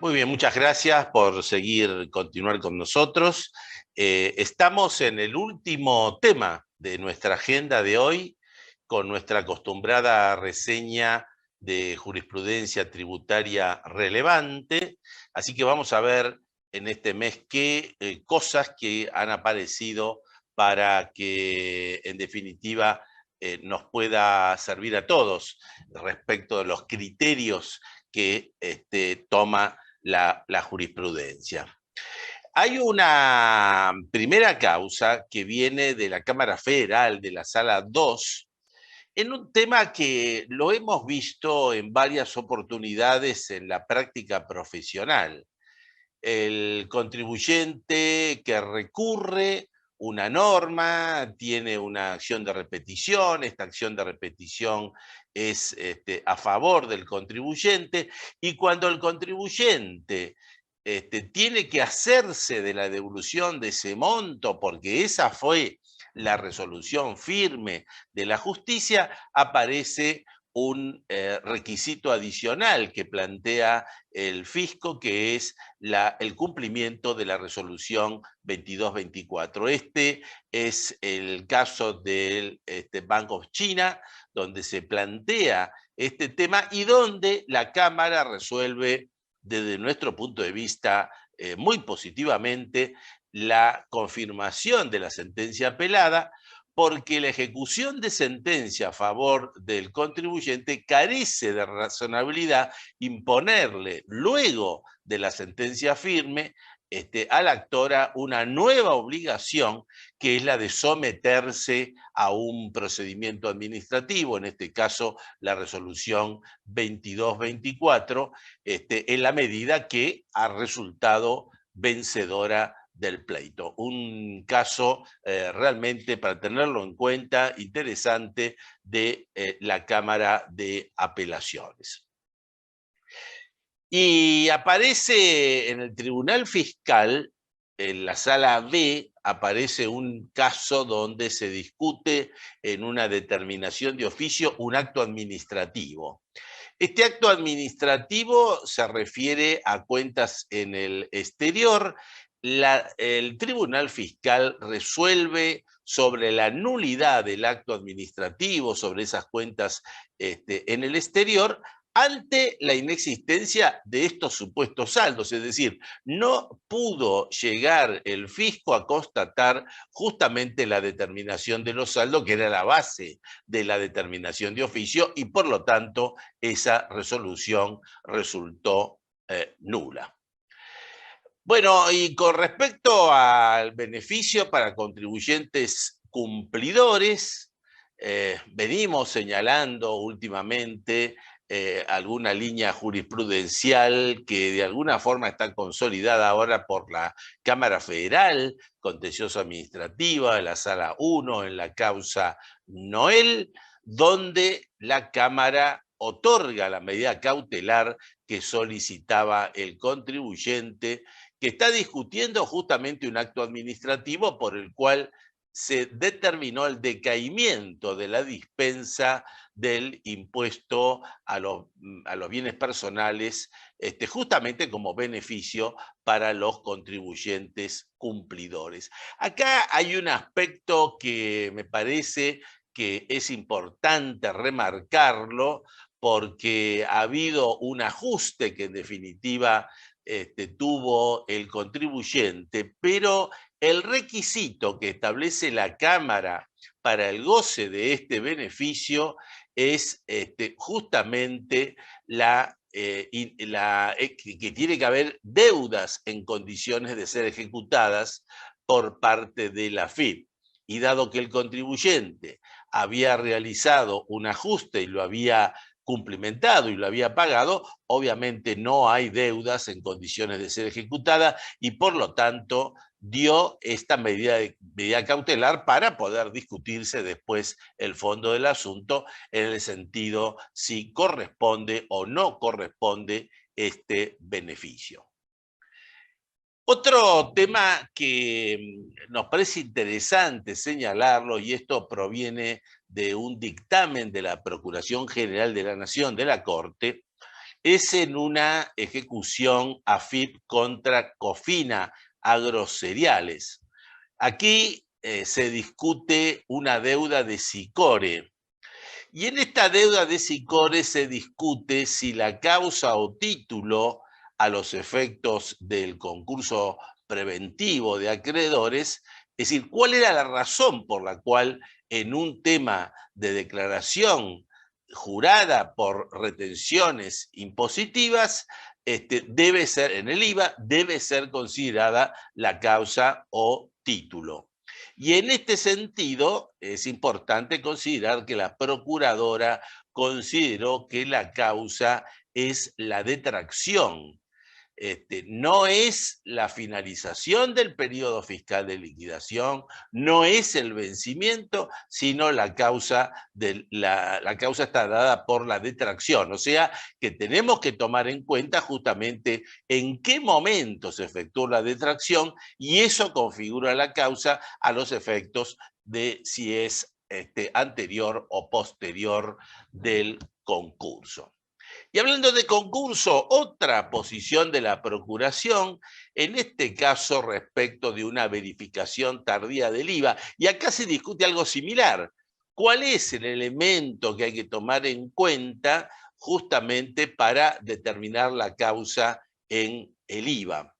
Muy bien, muchas gracias por continuar con nosotros. Estamos en el último tema de nuestra agenda de hoy, con nuestra acostumbrada reseña de jurisprudencia tributaria relevante. Así que vamos a ver en este mes qué cosas que han aparecido para que, en definitiva, nos pueda servir a todos respecto de los criterios que toma la jurisprudencia. Hay una primera causa que viene de la Cámara Federal, de la Sala 2, en un tema que lo hemos visto en varias oportunidades en la práctica profesional. El contribuyente que recurre una norma, tiene una acción de repetición, esta acción de repetición es a favor del contribuyente, y cuando el contribuyente tiene que hacerse de la devolución de ese monto, porque esa fue la resolución firme de la justicia, aparece un requisito adicional que plantea el fisco, que es el cumplimiento de la resolución 2224. Este es el caso del Bank of China, donde se plantea este tema y donde la Cámara resuelve, desde nuestro punto de vista, muy positivamente, la confirmación de la sentencia apelada, porque la ejecución de sentencia a favor del contribuyente carece de razonabilidad imponerle, luego de la sentencia firme, a la actora una nueva obligación, que es la de someterse a un procedimiento administrativo, en este caso la resolución 2224, en la medida que ha resultado vencedora del pleito. Un caso realmente, para tenerlo en cuenta, interesante de la Cámara de Apelaciones. Y aparece en el Tribunal Fiscal, en la Sala B, aparece un caso donde se discute en una determinación de oficio un acto administrativo. Este acto administrativo se refiere a cuentas en el exterior. El Tribunal Fiscal resuelve sobre la nulidad del acto administrativo, sobre esas cuentas en el exterior, ante la inexistencia de estos supuestos saldos. Es decir, no pudo llegar el fisco a constatar justamente la determinación de los saldos, que era la base de la determinación de oficio, y por lo tanto esa resolución resultó nula. Bueno, y con respecto al beneficio para contribuyentes cumplidores, venimos señalando últimamente alguna línea jurisprudencial que de alguna forma está consolidada ahora por la Cámara Federal, contencioso administrativa, en la Sala 1, en la causa Noel, donde la Cámara otorga la medida cautelar que solicitaba el contribuyente, que está discutiendo justamente un acto administrativo por el cual se determinó el decaimiento de la dispensa del impuesto a los bienes personales, justamente como beneficio para los contribuyentes cumplidores. Acá hay un aspecto que me parece que es importante remarcarlo, porque ha habido un ajuste que en definitiva tuvo el contribuyente, pero el requisito que establece la Cámara para el goce de este beneficio es justamente que tiene que haber deudas en condiciones de ser ejecutadas por parte de la FIP. Y dado que el contribuyente había realizado un ajuste y lo había cumplimentado y lo había pagado, obviamente no hay deudas en condiciones de ser ejecutada, y por lo tanto dio esta medida cautelar para poder discutirse después el fondo del asunto, en el sentido si corresponde o no corresponde este beneficio. Otro tema que nos parece interesante señalarlo, y esto proviene de un dictamen de la Procuración General de la Nación, de la Corte, es en una ejecución AFIP contra Cofina Agrocereales. Aquí se discute una deuda de SICORE. Y en esta deuda de SICORE se discute si la causa o título a los efectos del concurso preventivo de acreedores, es decir, cuál era la razón por la cual en un tema de declaración jurada por retenciones impositivas, debe ser, en el IVA, debe ser considerada la causa o título. Y en este sentido es importante considerar que la procuradora consideró que la causa es la detracción. No es la finalización del periodo fiscal de liquidación, no es el vencimiento, sino la causa está dada por la detracción. O sea, que tenemos que tomar en cuenta justamente en qué momento se efectuó la detracción y eso configura la causa a los efectos de si es anterior o posterior del concurso. Y hablando de concurso, otra posición de la Procuración, en este caso respecto de una verificación tardía del IVA, y acá se discute algo similar. ¿Cuál es el elemento que hay que tomar en cuenta justamente para determinar la causa en el IVA?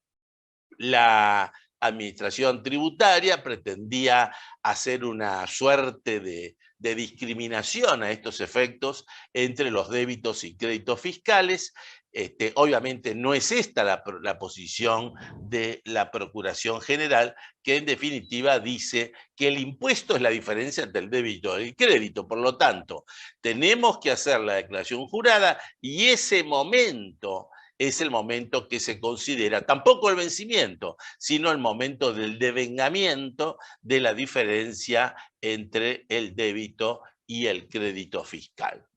La administración tributaria pretendía hacer una suerte de discriminación a estos efectos entre los débitos y créditos fiscales. Obviamente no es esta la posición de la Procuración General, que en definitiva dice que el impuesto es la diferencia entre el débito y el crédito. Por lo tanto, tenemos que hacer la declaración jurada y ese momento es el momento que se considera, tampoco el vencimiento, sino el momento del devengamiento de la diferencia entre el débito y el crédito fiscal.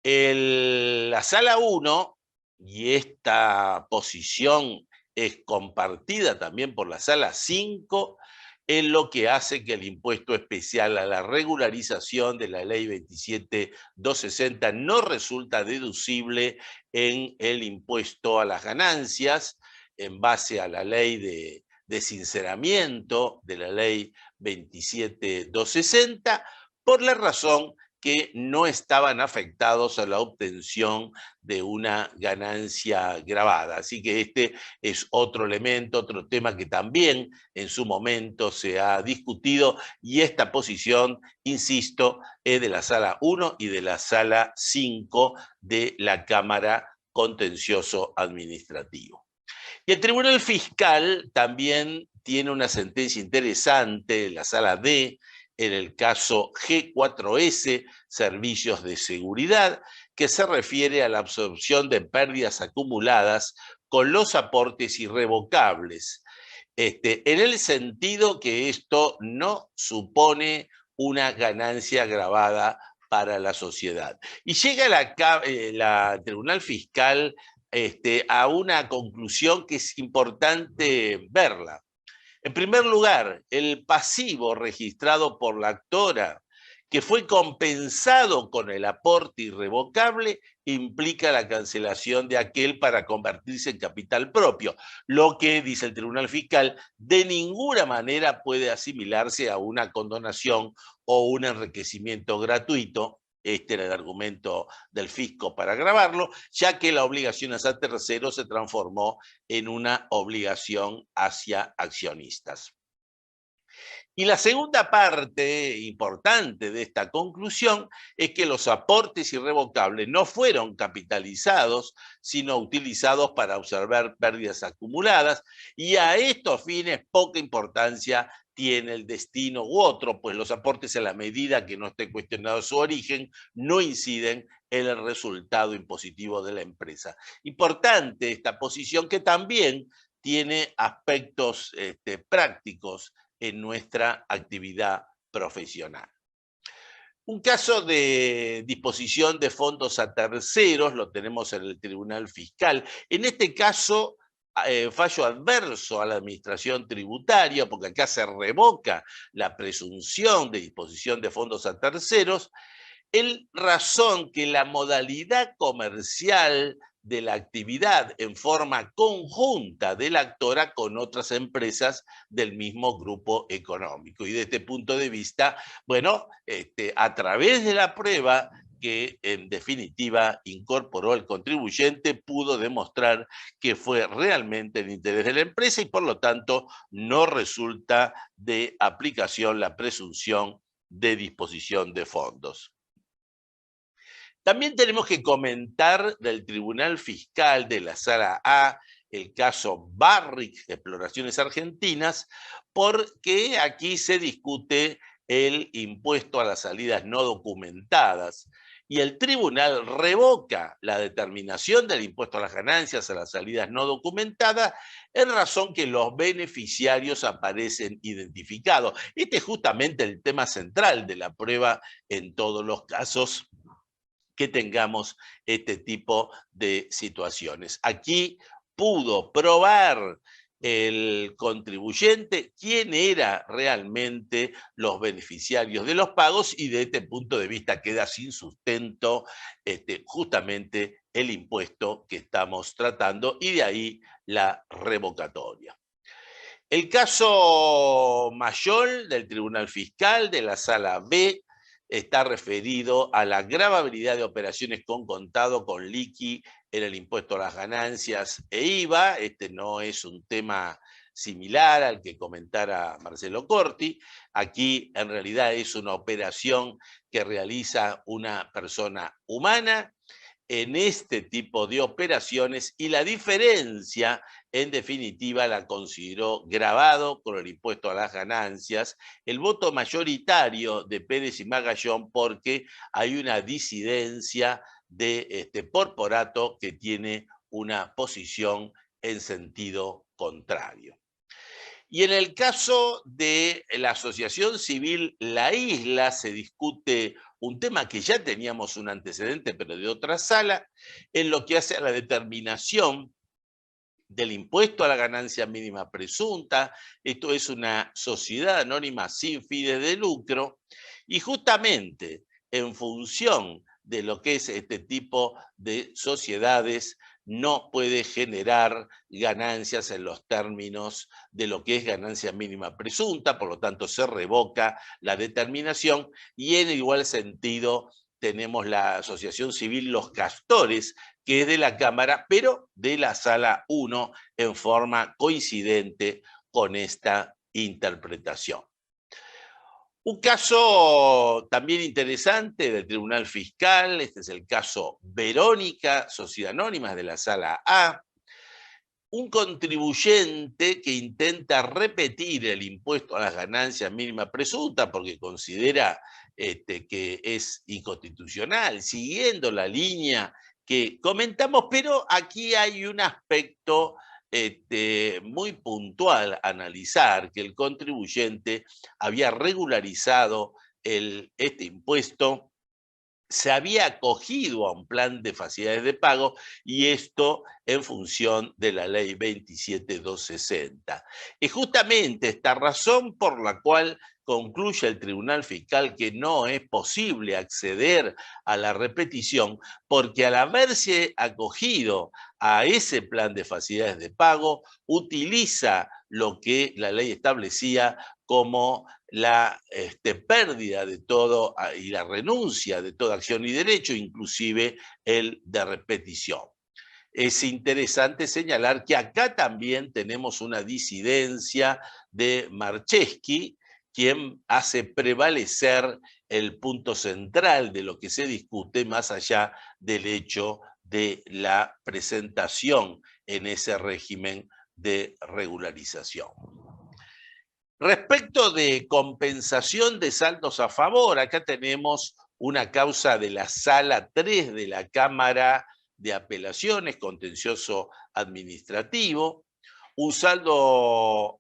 La Sala 1, y esta posición es compartida también por la Sala 5, es lo que hace que el impuesto especial a la regularización de la ley 27.260 no resulta deducible en el impuesto a las ganancias en base a la ley de sinceramiento de la ley 27.260 por la razón que no estaban afectados a la obtención de una ganancia grabada. Así que este es otro elemento, otro tema que también en su momento se ha discutido y esta posición, insisto, es de la Sala 1 y de la Sala 5 de la Cámara Contencioso Administrativo. Y el Tribunal Fiscal también tiene una sentencia interesante, la Sala D, en el caso G4S, Servicios de Seguridad, que se refiere a la absorción de pérdidas acumuladas con los aportes irrevocables, en el sentido que esto no supone una ganancia grabada para la sociedad. Y llega la Tribunal Fiscal a una conclusión que es importante verla. En primer lugar, el pasivo registrado por la actora, que fue compensado con el aporte irrevocable, implica la cancelación de aquel para convertirse en capital propio, lo que, dice el Tribunal Fiscal, de ninguna manera puede asimilarse a una condonación o un enriquecimiento gratuito. Este era el argumento del fisco para grabarlo, ya que la obligación hacia terceros se transformó en una obligación hacia accionistas. Y la segunda parte importante de esta conclusión es que los aportes irrevocables no fueron capitalizados, sino utilizados para observar pérdidas acumuladas, y a estos fines poca importancia tiene el destino u otro, pues los aportes, en la medida que no esté cuestionado su origen, no inciden en el resultado impositivo de la empresa. Importante esta posición, que también tiene aspectos prácticos en nuestra actividad profesional. Un caso de disposición de fondos a terceros lo tenemos en el Tribunal Fiscal. En este caso, fallo adverso a la administración tributaria, porque acá se revoca la presunción de disposición de fondos a terceros, en razón que la modalidad comercial de la actividad en forma conjunta de la actora con otras empresas del mismo grupo económico. Y desde este punto de vista, bueno, a través de la prueba que en definitiva incorporó el contribuyente, pudo demostrar que fue realmente el interés de la empresa y por lo tanto no resulta de aplicación la presunción de disposición de fondos. También tenemos que comentar del Tribunal Fiscal de la Sala A el caso Barrick, Exploraciones Argentinas, porque aquí se discute el impuesto a las salidas no documentadas y el tribunal revoca la determinación del impuesto a las ganancias a las salidas no documentadas en razón que los beneficiarios aparecen identificados. Este es justamente el tema central de la prueba en todos los casos que tengamos este tipo de situaciones. Aquí pudo probar el contribuyente quién era realmente los beneficiarios de los pagos y de este punto de vista queda sin sustento justamente el impuesto que estamos tratando y de ahí la revocatoria. El caso Mayol del Tribunal Fiscal de la Sala B está referido a la gravabilidad de operaciones con contado, con liqui, en el impuesto a las ganancias e IVA. Este no es un tema similar al que comentara Marcelo Corti. Aquí en realidad es una operación que realiza una persona humana en este tipo de operaciones y la diferencia, en definitiva, la consideró grabado con el impuesto a las ganancias, el voto mayoritario de Pérez y Magallón porque hay una disidencia de Porporato que tiene una posición en sentido contrario. Y en el caso de la Asociación Civil La Isla se discute un tema que ya teníamos un antecedente, pero de otra sala, en lo que hace a la determinación del impuesto a la ganancia mínima presunta. Esto es una sociedad anónima sin fines de lucro y justamente en función de lo que es este tipo de sociedades no puede generar ganancias en los términos de lo que es ganancia mínima presunta, por lo tanto se revoca la determinación y en igual sentido tenemos la Asociación Civil Los Castores, que es de la Cámara, pero de la Sala 1 en forma coincidente con esta interpretación. Un caso también interesante del Tribunal Fiscal, este es el caso Verónica, Sociedad Anónima de la Sala A, un contribuyente que intenta repetir el impuesto a las ganancias mínimas presuntas porque considera que es inconstitucional, siguiendo la línea que comentamos, pero aquí hay un aspecto muy puntual a analizar, que el contribuyente había regularizado este impuesto, se había acogido a un plan de facilidades de pago y esto en función de la ley 27260. Es justamente esta razón por la cual concluye el Tribunal Fiscal que no es posible acceder a la repetición porque al haberse acogido a ese plan de facilidades de pago utiliza lo que la ley establecía como la pérdida de todo y la renuncia de toda acción y derecho, inclusive el de repetición. Es interesante señalar que acá también tenemos una disidencia de Marcheschi, quien hace prevalecer el punto central de lo que se discute más allá del hecho de la presentación en ese régimen de regularización. Respecto de compensación de saldos a favor, acá tenemos una causa de la Sala 3 de la Cámara de Apelaciones, contencioso administrativo, un saldo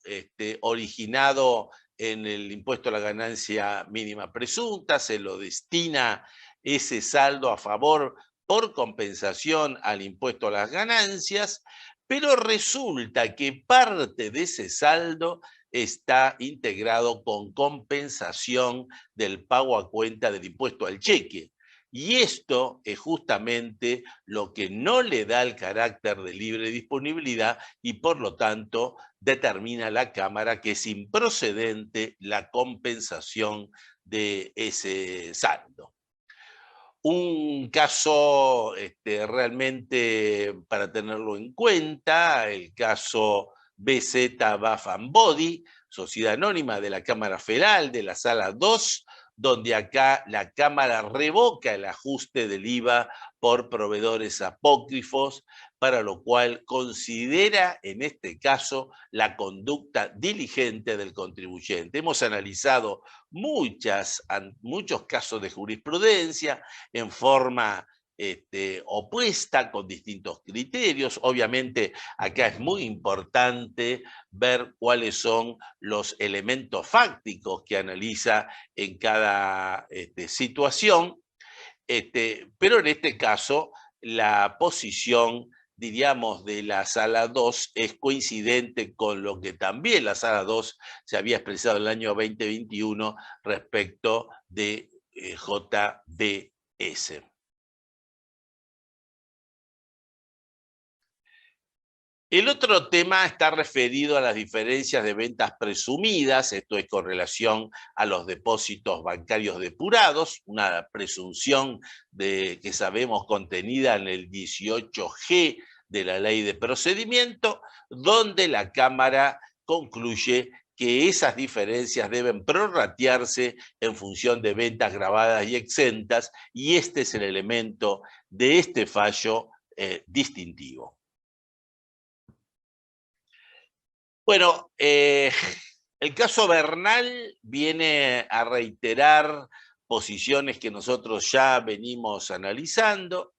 originado en el impuesto a la ganancia mínima presunta, se lo destina ese saldo a favor por compensación al impuesto a las ganancias, pero resulta que parte de ese saldo está integrado con compensación del pago a cuenta del impuesto al cheque. Y esto es justamente lo que no le da el carácter de libre disponibilidad y por lo tanto determina la Cámara que es improcedente la compensación de ese saldo. Un caso realmente para tenerlo en cuenta, el caso BZ Bath & Body, Sociedad Anónima de la Cámara Federal de la Sala 2, donde acá la Cámara revoca el ajuste del IVA por proveedores apócrifos, para lo cual considera en este caso la conducta diligente del contribuyente. Hemos analizado muchos casos de jurisprudencia en forma opuesta, con distintos criterios. Obviamente acá es muy importante ver cuáles son los elementos fácticos que analiza en cada situación, pero en este caso la posición, diríamos, de la Sala 2 es coincidente con lo que también la Sala 2 se había expresado en el año 2021 respecto de JBS. El otro tema está referido a las diferencias de ventas presumidas, esto es con relación a los depósitos bancarios depurados, una presunción que sabemos contenida en el 18G de la Ley de Procedimiento, donde la Cámara concluye que esas diferencias deben prorratearse en función de ventas grabadas y exentas, y este es el elemento de este fallo distintivo. Bueno, el caso Bernal viene a reiterar posiciones que nosotros ya venimos analizando.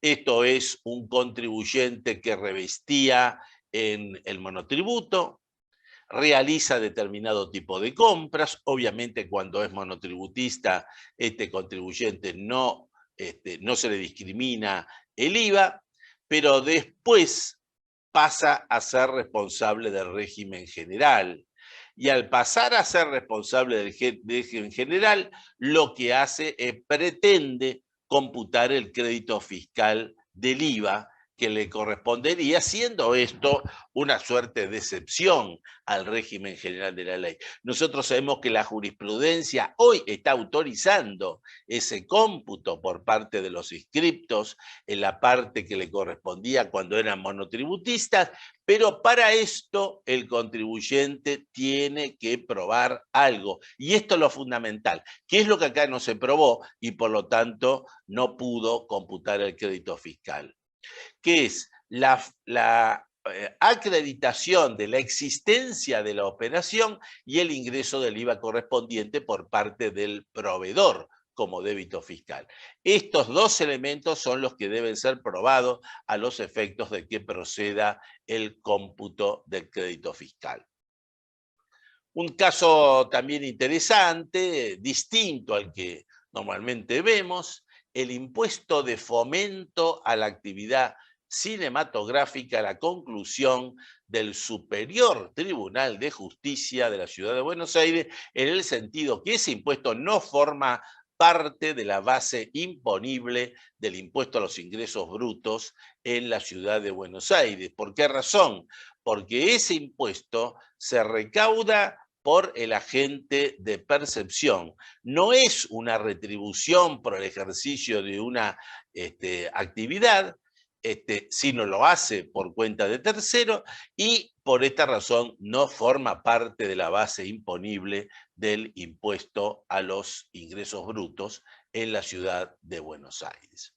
Esto es un contribuyente que revestía en el monotributo, realiza determinado tipo de compras. Obviamente, cuando es monotributista, este contribuyente no se le discrimina el IVA, pero después pasa a ser responsable del régimen general. Y al pasar a ser responsable del régimen general, lo que hace es pretende computar el crédito fiscal del IVA que le correspondería, siendo esto una suerte de excepción al régimen general de la ley. Nosotros sabemos que la jurisprudencia hoy está autorizando ese cómputo por parte de los inscriptos en la parte que le correspondía cuando eran monotributistas, pero para esto el contribuyente tiene que probar algo. Y esto es lo fundamental, que es lo que acá no se probó y por lo tanto no pudo computar el crédito fiscal, que es la acreditación de la existencia de la operación y el ingreso del IVA correspondiente por parte del proveedor como débito fiscal. Estos dos elementos son los que deben ser probados a los efectos de que proceda el cómputo del crédito fiscal. Un caso también interesante, distinto al que normalmente vemos, el impuesto de fomento a la actividad cinematográfica, la conclusión del Superior Tribunal de Justicia de la Ciudad de Buenos Aires, en el sentido que ese impuesto no forma parte de la base imponible del impuesto a los ingresos brutos en la Ciudad de Buenos Aires. ¿Por qué razón? Porque ese impuesto se recauda por el agente de percepción. No es una retribución por el ejercicio de una actividad, sino lo hace por cuenta de tercero y por esta razón no forma parte de la base imponible del impuesto a los ingresos brutos en la Ciudad de Buenos Aires.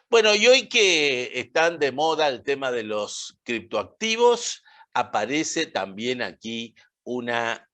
Bueno, y hoy que están de moda el tema de los criptoactivos, aparece también aquí una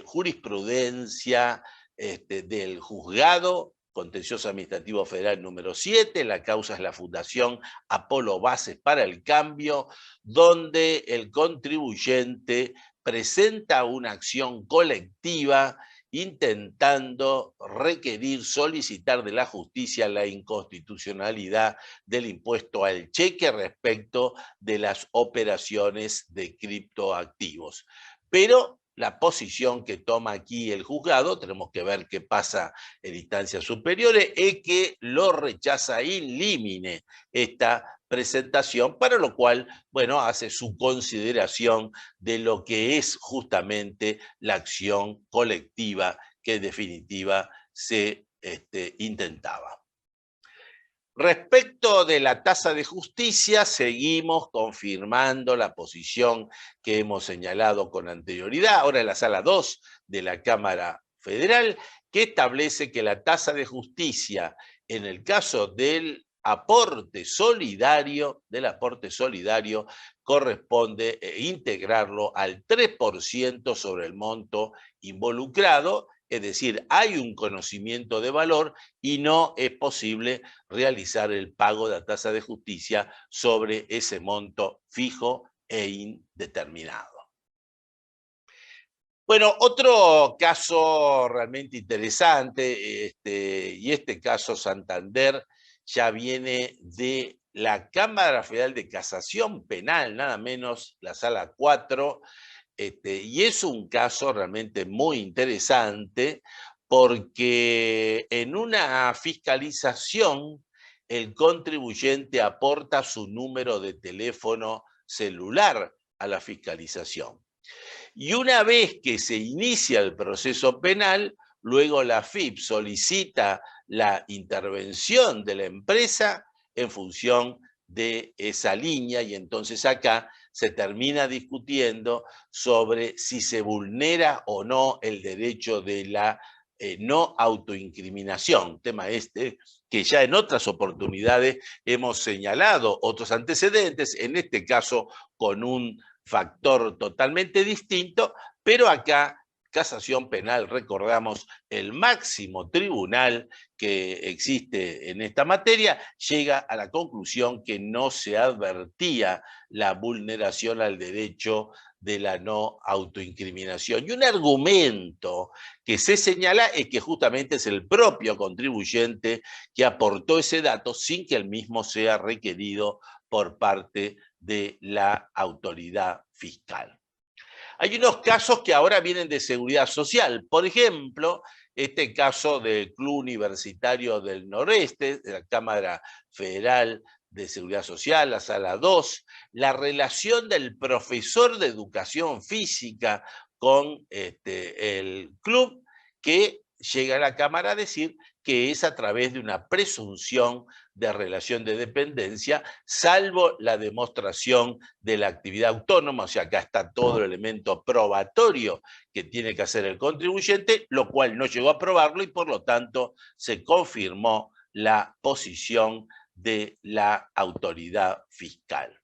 jurisprudencia del Juzgado Contencioso Administrativo Federal número 7, la causa es la Fundación Apolo Bases para el Cambio, donde el contribuyente presenta una acción colectiva intentando requerir, solicitar de la justicia la inconstitucionalidad del impuesto al cheque respecto de las operaciones de criptoactivos. Pero la posición que toma aquí el juzgado, tenemos que ver qué pasa en instancias superiores, es que lo rechaza in limine esta presentación, para lo cual, bueno, hace su consideración de lo que es justamente la acción colectiva que en definitiva se intentaba. Respecto de la tasa de justicia, seguimos confirmando la posición que hemos señalado con anterioridad, ahora en la sala 2 de la Cámara Federal, que establece que la tasa de justicia en el caso del aporte solidario, corresponde integrarlo al 3% sobre el monto involucrado, es decir, hay un conocimiento de valor y no es posible realizar el pago de la tasa de justicia sobre ese monto fijo e indeterminado. Bueno, otro caso realmente interesante, y este caso Santander ya viene de la Cámara Federal de Casación Penal, nada menos la Sala 4, y es un caso realmente muy interesante porque en una fiscalización el contribuyente aporta su número de teléfono celular a la fiscalización. Y una vez que se inicia el proceso penal, luego la AFIP solicita la intervención de la empresa en función de esa línea y entonces acá se termina discutiendo sobre si se vulnera o no el derecho de la no autoincriminación, tema que ya en otras oportunidades hemos señalado otros antecedentes, en este caso con un factor totalmente distinto, pero acá Casación Penal, recordamos, el máximo tribunal que existe en esta materia, llega a la conclusión que no se advertía la vulneración al derecho de la no autoincriminación. Y un argumento que se señala es que justamente es el propio contribuyente que aportó ese dato sin que el mismo sea requerido por parte de la autoridad fiscal. Hay unos casos que ahora vienen de seguridad social. Por ejemplo, este caso del Club Universitario del Noreste, de la Cámara Federal de Seguridad Social, la Sala 2, la relación del profesor de educación física con el club, que llega a la Cámara a decir que es a través de una presunción de relación de dependencia, salvo la demostración de la actividad autónoma, o sea, acá está todo el elemento probatorio que tiene que hacer el contribuyente, lo cual no llegó a probarlo y por lo tanto se confirmó la posición de la autoridad fiscal.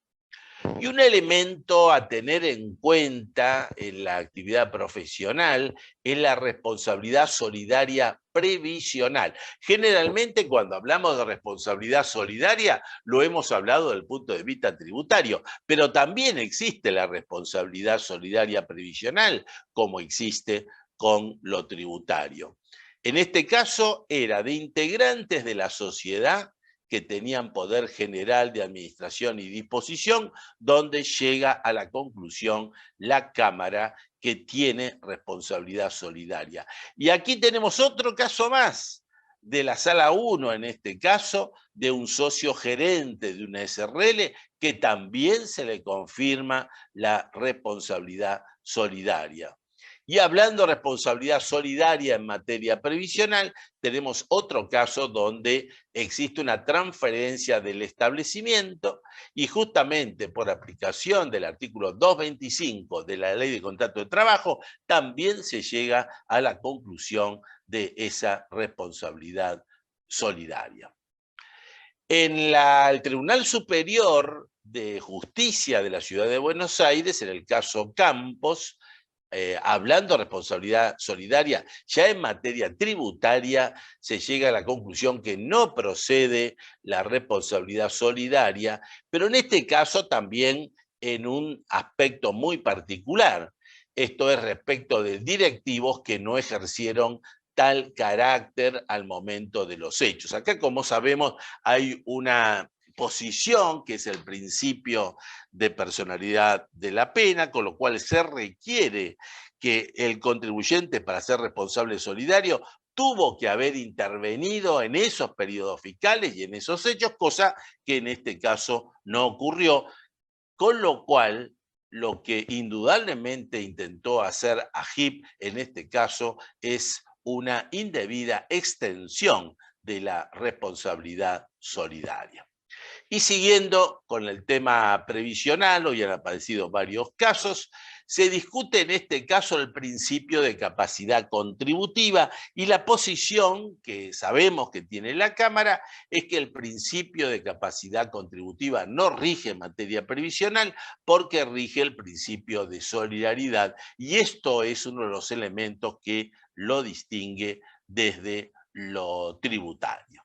Y un elemento a tener en cuenta en la actividad profesional es la responsabilidad solidaria previsional. Generalmente cuando hablamos de responsabilidad solidaria lo hemos hablado desde el punto de vista tributario, pero también existe la responsabilidad solidaria previsional como existe con lo tributario. En este caso era de integrantes de la sociedad que tenían poder general de administración y disposición, donde llega a la conclusión la Cámara que tiene responsabilidad solidaria. Y aquí tenemos otro caso más, de la Sala 1 en este caso, de un socio gerente de una SRL, que también se le confirma la responsabilidad solidaria. Y hablando de responsabilidad solidaria en materia previsional, tenemos otro caso donde existe una transferencia del establecimiento y justamente por aplicación del artículo 225 de la Ley de Contrato de Trabajo, también se llega a la conclusión de esa responsabilidad solidaria. En el Tribunal Superior de Justicia de la Ciudad de Buenos Aires, en el caso Campos, hablando de responsabilidad solidaria, ya en materia tributaria se llega a la conclusión que no procede la responsabilidad solidaria, pero en este caso también en un aspecto muy particular. Esto es respecto de directivos que no ejercieron tal carácter al momento de los hechos. Acá, como sabemos, hay una posición, que es el principio de personalidad de la pena, con lo cual se requiere que el contribuyente, para ser responsable solidario, tuvo que haber intervenido en esos periodos fiscales y en esos hechos, cosa que en este caso no ocurrió, con lo cual lo que indudablemente intentó hacer AGIP en este caso es una indebida extensión de la responsabilidad solidaria. Y siguiendo con el tema previsional, hoy han aparecido varios casos, se discute en este caso el principio de capacidad contributiva y la posición que sabemos que tiene la Cámara es que el principio de capacidad contributiva no rige en materia previsional porque rige el principio de solidaridad y esto es uno de los elementos que lo distingue desde lo tributario.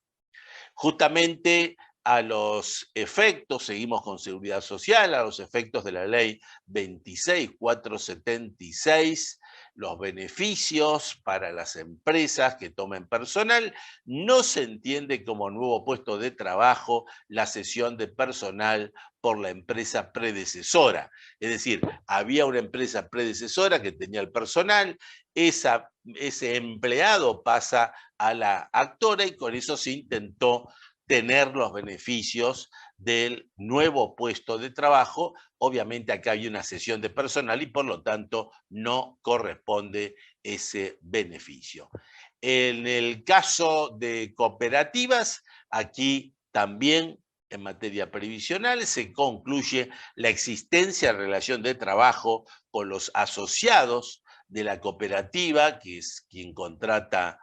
Justamente a los efectos, seguimos con seguridad social, a los efectos de la ley 26.476, los beneficios para las empresas que tomen personal, no se entiende como nuevo puesto de trabajo la cesión de personal por la empresa predecesora. Es decir, había una empresa predecesora que tenía el personal, ese empleado pasa a la actora y con eso se intentó tener los beneficios del nuevo puesto de trabajo. Obviamente acá hay una cesión de personal y por lo tanto no corresponde ese beneficio. En el caso de cooperativas, aquí también en materia previsional se concluye la existencia de relación de trabajo con los asociados de la cooperativa, que es quien contrata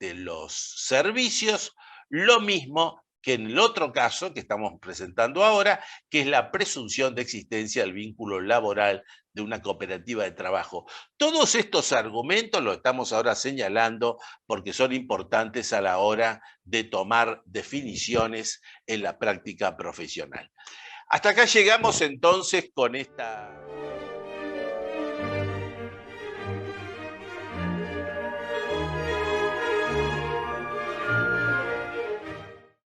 los servicios, lo mismo que en el otro caso que estamos presentando ahora, que es la presunción de existencia del vínculo laboral de una cooperativa de trabajo. Todos estos argumentos los estamos ahora señalando porque son importantes a la hora de tomar definiciones en la práctica profesional. Hasta acá llegamos entonces con esta...